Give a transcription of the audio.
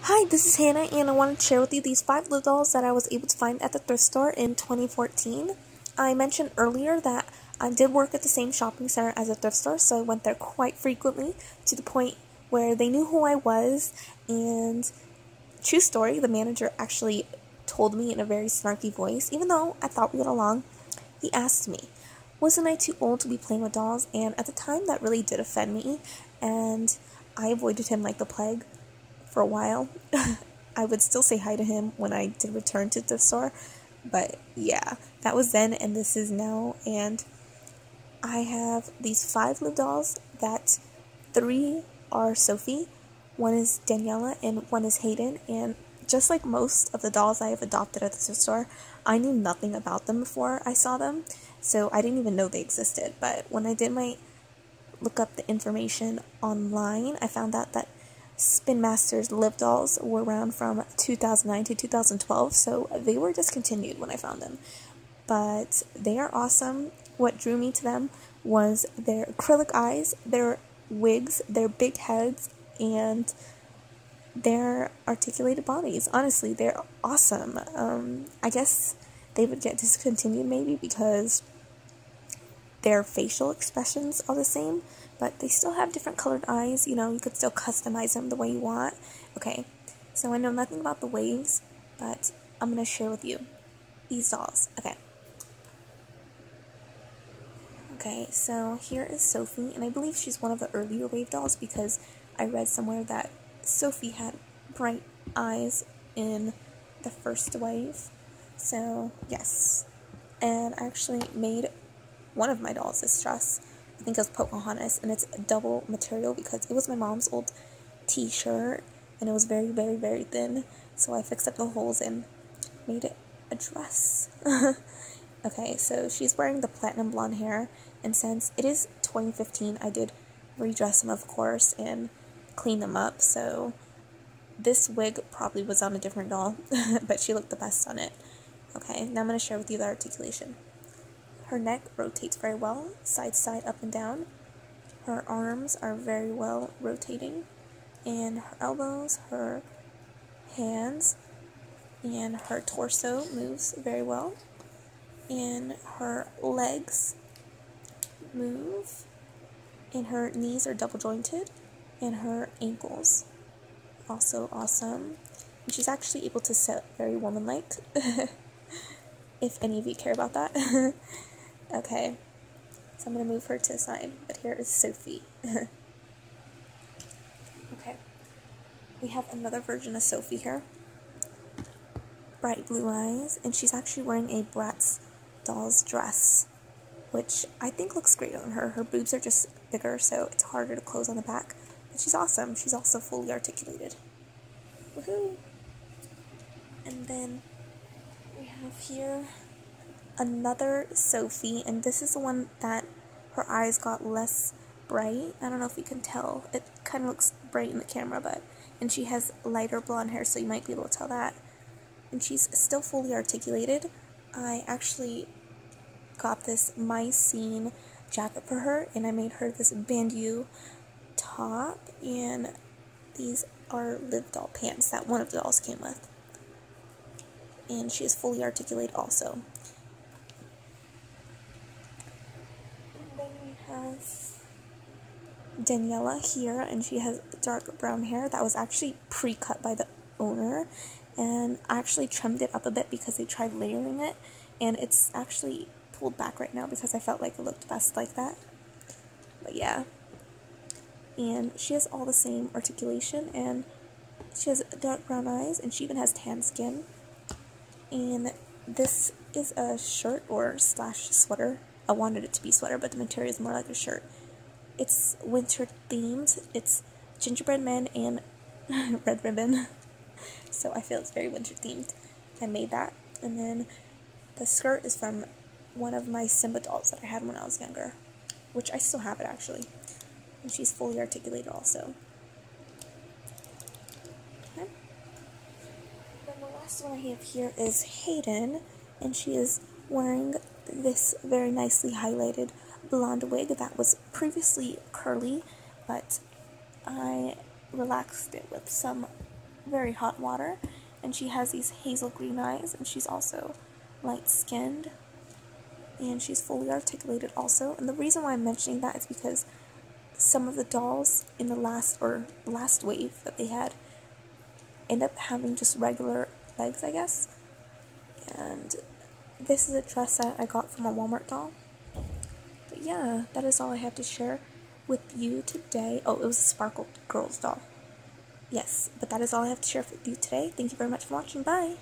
Hi, this is Hannah, and I wanted to share with you these 5 Liv dolls that I was able to find at the thrift store in 2014. I mentioned earlier that I did work at the same shopping center as a thrift store, so I went there quite frequently, to the point where they knew who I was, and true story, the manager actually told me in a very snarky voice, even though I thought we got along. He asked me, wasn't I too old to be playing with dolls? And at the time, that really did offend me, and I avoided him like the plague for a while. I would still say hi to him when I did return to the store, but yeah, that was then and this is now. And I have these 5 Liv dolls that 3 are Sophie, 1 is Daniella, and 1 is Hayden. And just like most of the dolls I have adopted at the thrift store, I knew nothing about them before I saw them, so I didn't even know they existed. But when I did my look up the information online, I found out that Spin Master's Liv dolls were around from 2009 to 2012, so they were discontinued when I found them. But they are awesome. What drew me to them was their acrylic eyes, their wigs, their big heads, and their articulated bodies. Honestly, they're awesome. I guess they would get discontinued maybe because their facial expressions are the same, but they still have different colored eyes. You know, you could still customize them the way you want. Okay, so I know nothing about the waves, but I'm going to share with you these dolls. Okay, so here is Sophie, and I believe she's one of the earlier wave dolls because I read somewhere that Sophie had bright eyes in the first wave. So, yes. And I actually made one of my dolls this dress. I think it was Pocahontas, and it's double material because it was my mom's old t-shirt, and it was very, very, very thin, so I fixed up the holes and made it a dress. Okay, so she's wearing the platinum blonde hair, and since it is 2015, I did redress them, of course, and clean them up, so this wig probably was on a different doll, but she looked the best on it. Okay, now I'm going to share with you the articulation. Her neck rotates very well, side to side, up and down. Her arms are very well rotating, and her elbows, her hands, and her torso moves very well, and her legs move, and her knees are double jointed, and her ankles also awesome. And she's actually able to sit very woman-like, if any of you care about that. Okay, so I'm going to move her to the side, but here is Sophie. Okay, we have another version of Sophie here. Bright blue eyes, and she's actually wearing a Bratz doll's dress, which I think looks great on her. Her boobs are just bigger, so it's harder to close on the back, but she's awesome. She's also fully articulated. Woohoo! And then we have here another Sophie, and this is the one that her eyes got less bright. I don't know if you can tell. It kind of looks bright in the camera, and she has lighter blonde hair, so you might be able to tell that. And she's still fully articulated. I actually got this My Scene jacket for her, and I made her this bandeau top, and these are Liv doll pants that one of the dolls came with. And she is fully articulated also. Daniella here, and she has dark brown hair that was actually pre-cut by the owner, and I actually trimmed it up a bit because they tried layering it, and it's actually pulled back right now because I felt like it looked best like that. But yeah, and she has all the same articulation, and she has dark brown eyes, and she even has tan skin. And this is a shirt or slash sweater. I wanted it to be sweater, but the material is more like a shirt. It's winter themed. It's gingerbread men and red ribbon. So I feel it's very winter themed. I made that. And then the skirt is from one of my Simba dolls that I had when I was younger, which I still have it actually. And she's fully articulated also. Okay. Then the last one I have here is Hayden, and she is wearing this very nicely highlighted blonde wig that was previously curly, but I relaxed it with some very hot water, and she has these hazel green eyes, and she's also light-skinned, and she's fully articulated also. And the reason why I'm mentioning that is because some of the dolls in the last wave that they had end up having just regular legs, I guess. And this is a dress that I got from a Walmart doll. But yeah, that is all I have to share with you today. Oh, it was a Sparkle Girls doll. Yes, but that is all I have to share with you today. Thank you very much for watching. Bye!